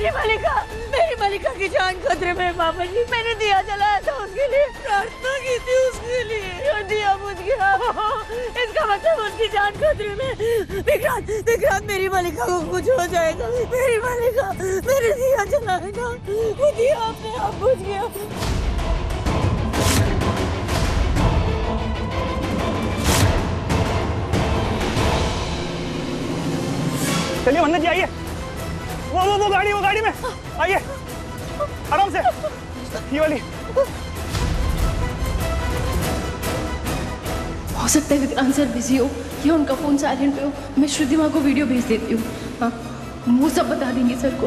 मेरी मलिका की जान खतरे में पापा जी। मैंने दिया जलाया था उसके लिए, प्रार्थना की थी उसके लिए और दिया बुझ गया। इसका मतलब उसकी जान खतरे में। विक्रांत विक्रांत मेरी मलिका को कुछ हो जाएगा। मेरी मलिका, मैंने दिया जलाया था, वो दिया अपने आप बुझ गया। चलिए मन्नत जी आइए, वो गाड़ी में आइए, आराम से, ये वाली। हो सकता है विक्रांत सर बिजी हो या उनका फोन साइलेंट पे हो। मैं श्रुति माँ को वीडियो भेज देती हूँ। हाँ, वो सब बता देंगे सर को।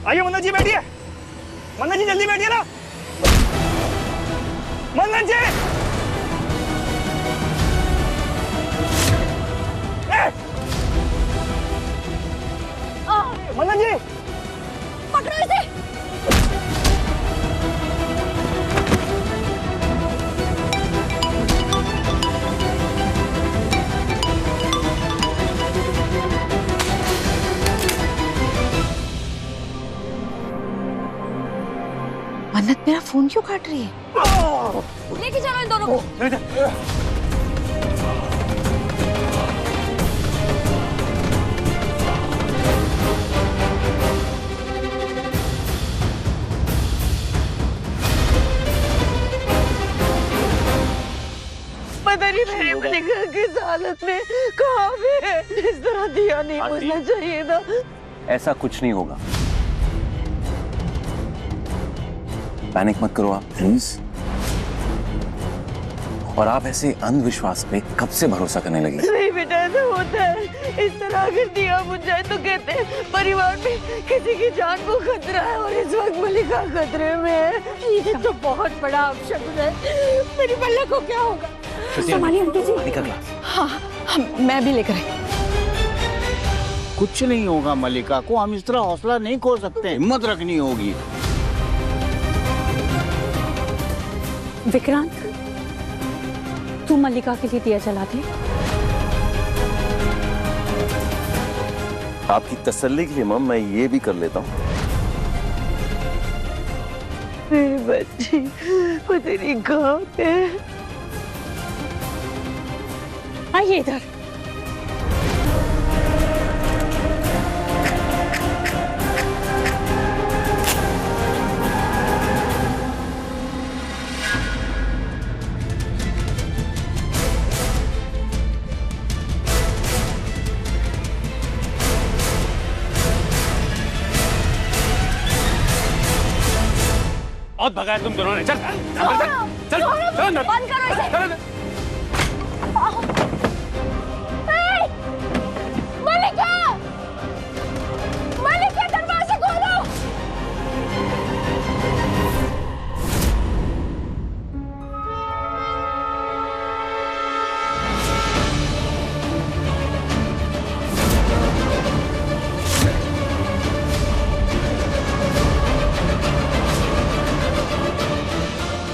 आइए मन्नत जी बैठिए, मन्नत जी जल्दी बैठिए ना, मन्नत जी। मन्नत जी पकड़ो इसे। मन्नत मेरा फोन क्यों काट रही है? लेके चलो इन दोनों को। पता नहीं मेरी मलिका किस हालत में कहाँ पे है। इस तरह दिया नहीं बुझना चाहिए था। ऐसा कुछ नहीं होगा, पैनिक मत करो आप प्लीज। और आप ऐसे अंधविश्वास पे कब से भरोसा करने लगी? नहीं बेटा, ऐसा होता है। इस तरह अगर दिया बुझ जाए तो कहते हैं परिवार में किसी की जान को खतरा है और इस वक्त मलिका खतरे में है। ये तो बहुत बड़ा अपशगुन है। मेरी मल्ला को क्या होगा? संभालिए आंटी जी। पानी का ग्लास। हाँ, मैं भी लेकर आई। कुछ नहीं होगा मलिका को, हम इस तरह हौसला नहीं खो सकते, हिम्मत रखनी होगी। विक्रांत, तू मल्लिका के लिए दिया जला दे। आपकी तसल्ली के लिए मम मैं ये भी कर लेता हूँ। मेरी बच्ची पता नहीं कहाँ पे है। आइए इधर। बहुत भगाया तुम दोनों ने। चल चल चल बंद करो इसे। मलिका, मलिका दरवाजा खोलो।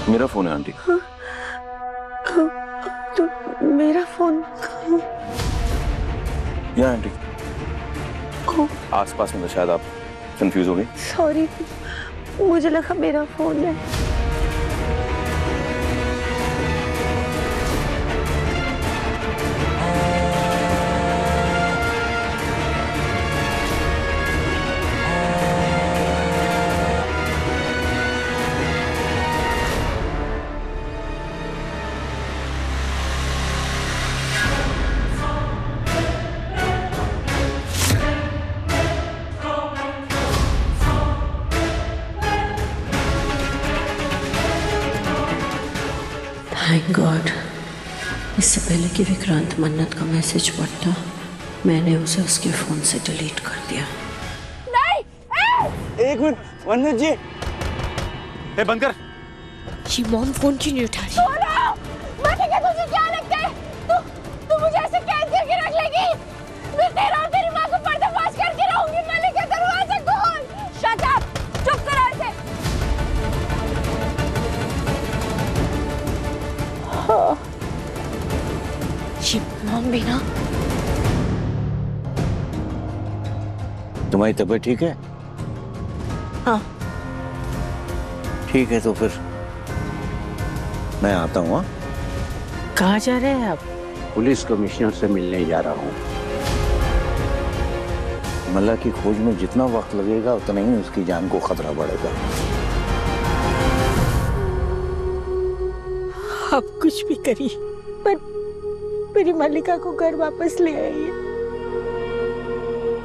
मेरा फोन है आंटी। तो मेरा फोन यहाँ आंटी। आसपास में तो शायद आप कंफ्यूज हो गई। सॉरी, मुझे लगा मेरा फोन है। थैंक गॉड, इससे पहले कि विक्रांत मन्नत का मैसेज पढ़ता, मैंने उसे उसके फोन से डिलीट कर दिया। एक मिनट मन्नत जी, बंद कर। शिमोन फोन क्यों नहीं उठा रही? मलिका, तुझे क्या लगता है तू मुझे ऐसे कैद करके रख लेगी? मैं तेरा और तेरी माँ को पर्दाफाश करके रहूंगी। मलिका, दरवाजा खोल। शट अप, चुप करो ऐसे। शिमोन भी ना तुम्हारी तबीयत ठीक है? हाँ। ठीक है तो फिर मैं आता हूँ। कहाँ जा रहे हैं आप? पुलिस कमिश्नर से मिलने जा रहा हूँ। मल्ला की खोज में जितना वक्त लगेगा उतना ही उसकी जान को खतरा बढ़ेगा। आप कुछ भी करिए, पर मेरी मल्लिका को घर वापस ले आइए।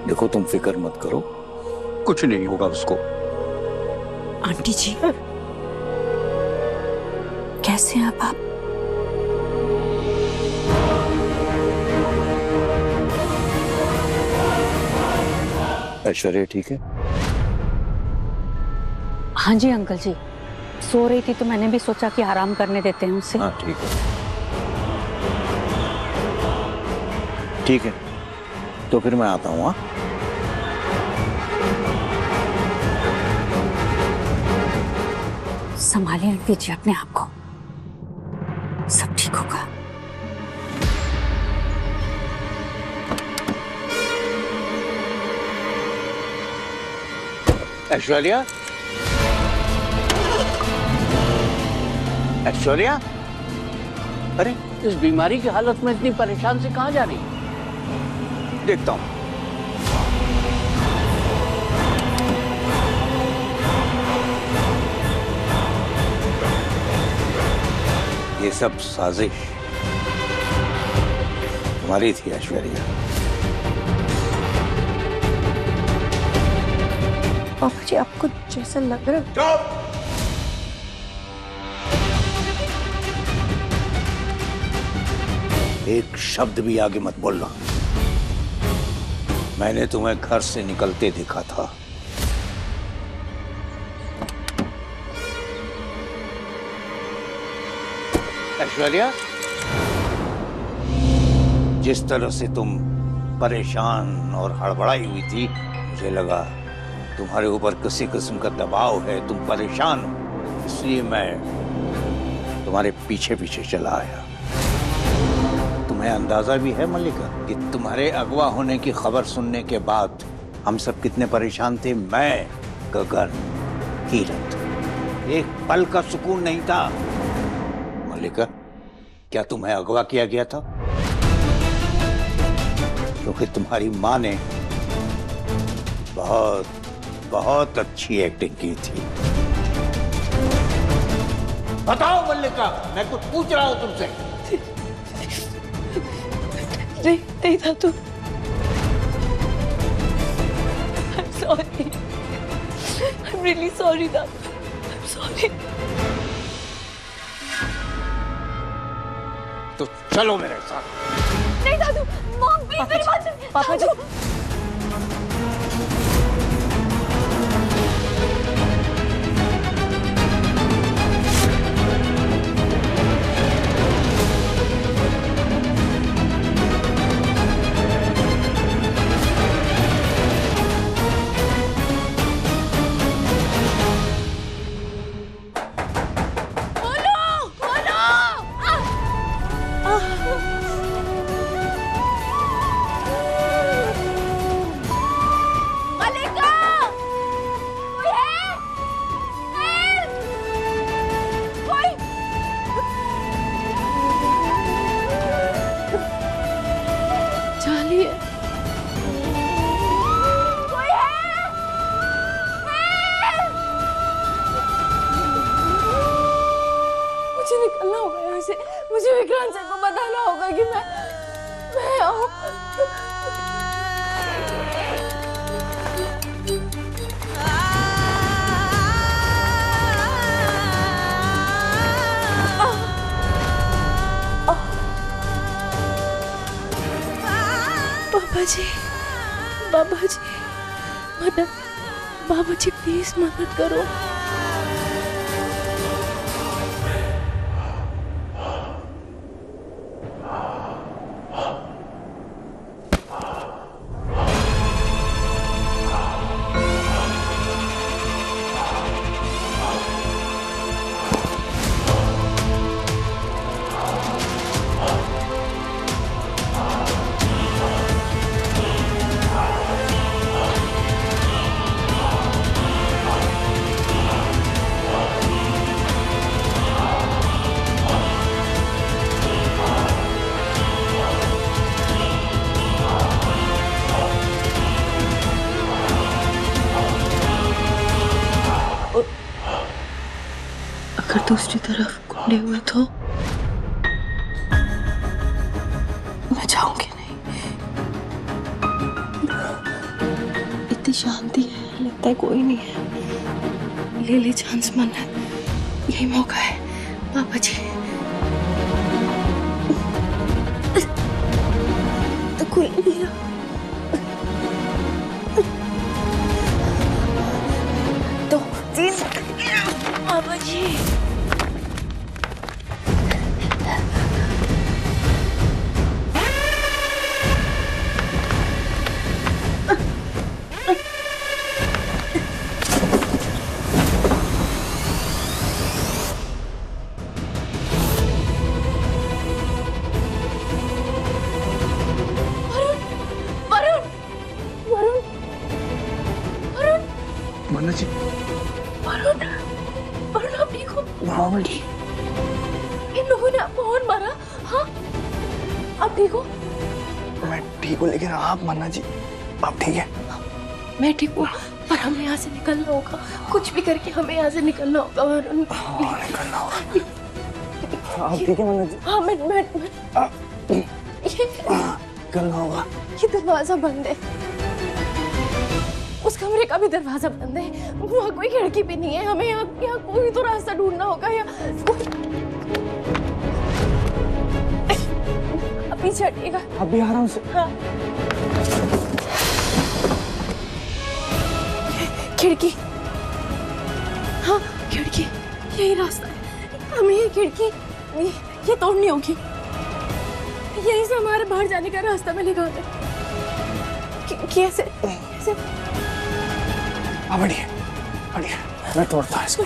देखो तुम फिक्र मत करो, कुछ नहीं होगा उसको। आंटी जी, कैसे हैं आप? ऐश्वर्या ठीक है? हाँ जी अंकल जी, सो रही थी तो मैंने भी सोचा कि आराम करने देते हैं उसे। हाँ ठीक है, ठीक है तो फिर मैं आता हूँ। संभालिए आंटी जी अपने आप को, सब ठीक होगा। ऐश्वर्या, ऐश्वर्या, अरे इस बीमारी की हालत में इतनी परेशान से कहाँ जा रही है? देखता हूँ। ये सब साजिश तुम्हारी थी ऐश्वर्या। पापा जी, आपको जैसा लग रहा है। एक शब्द भी आगे मत बोलना। मैंने तुम्हें घर से निकलते देखा था। ऐश्वर्या, जिस तरह से तुम परेशान और हड़बड़ाई हुई थी, मुझे लगा तुम्हारे ऊपर किसी किस्म का दबाव है, तुम परेशान हो, इसलिए मैं तुम्हारे पीछे पीछे चला आया। तुम्हें अंदाजा भी है मल्लिका कि तुम्हारे अगवा होने की खबर सुनने के बाद हम सब कितने परेशान थे। मैं, गगन, कीरत, एक पल का सुकून नहीं था। मल्लिका, क्या तुम्हें अगवा किया गया था? क्योंकि तुम्हारी माँ ने बहुत बहुत अच्छी एक्टिंग की थी। बताओ मल्लिका, मैं कुछ पूछ रहा हूं तुमसे। नहीं था तो I'm sorry. I'm really sorry, Dad. I'm sorry. तो चलो मेरे साथ। नहीं दादू, मॉम प्लीज मेरी बात सुन। पापा जी, निकलना होगा यहाँ से। मुझे विक्रांत सर को बताना होगा कि मैं आऊँ। बाबा जी मदद, बाबा जी प्लीज मदद करो। अगर दूसरी तरफ गुंडे हुए तो मैं जाऊंगी नहीं। इतनी शांति है, लगता है कोई नहीं है। ले ले चांस मन्नत, यही मौका है पापा जी। तो कोई नहीं रहा। तो तीन पापा जी। मन्नत जी, वरुण, वरुण आप ठीक हो? हाँ मैं ठीक। इन लोगों ने आपको और मारा? हाँ, आप ठीक हो? मैं ठीक हूँ, लेकिन आप मन्नत जी, आप ठीक है? मैं ठीक हूँ, पर हमें यहाँ से निकलना होगा। कुछ भी करके हमें यहाँ से निकलना होगा वरुण। हाँ निकलना होगा। आप ठीक है मन्नत जी? हाँ मैं निकलना होगा। ये दरवाजा बंद है, उस कमरे का भी दरवाजा बंद है, वहाँ कोई खिड़की भी नहीं है। हमें यहाँ कोई तो रास्ता ढूंढना होगा। अब पीछे हटिएगा। अभी आराम से। हाँ। खिड़की, हाँ खिड़की, यही रास्ता है। हमें ये खिड़की ये तोड़नी होगी। यही से हमारे बाहर जाने का रास्ता मिलेगा हमें। कैसे कैसे? बढ़िया बढ़िया, मैं तोड़ता हूँ इसको।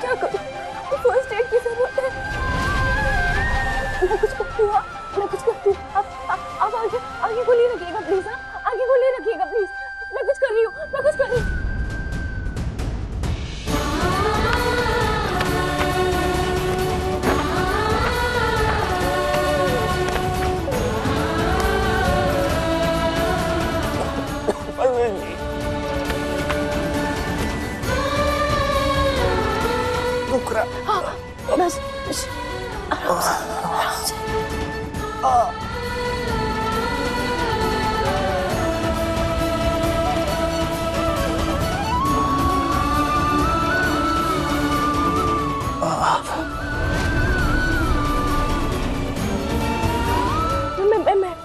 क्या करूं? फर्स्ट एड की जरूरत है। मैं कुछ करती हूँ, मैं कुछ करती हूँ। आप आगे गोली रखिएगा प्लीज। आगे गोली रखिएगा प्लीज। मैं कुछ कर रही हूँ, मैं कुछ कर रही हूँ। हाँ, बस आराम से।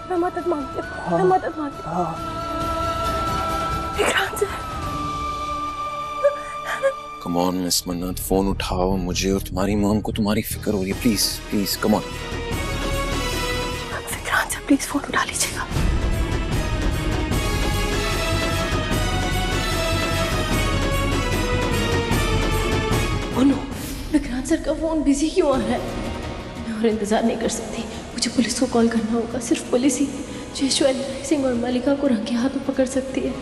मैं मदद मांगती हूँ। मैं मदद मांगती हूँ। Vikrant sir. Come on miss मन्नत, फोन उठाओ। मुझे और तुम्हारी मॉम को तुम्हारी फिक्र हो रही है। Please please come on. Vikrant sir please phone उठा लीजिएगा। ओह नो, विक्रांत सर का फोन बिजी क्यों आ रहा है? मैं और इंतजार नहीं कर सकती। मुझे पुलिस को कॉल करना होगा। सिर्फ पुलिस ही जो ऐश्वर्या सिंह और मलिका को रंगे हाथों पकड़ सकती है।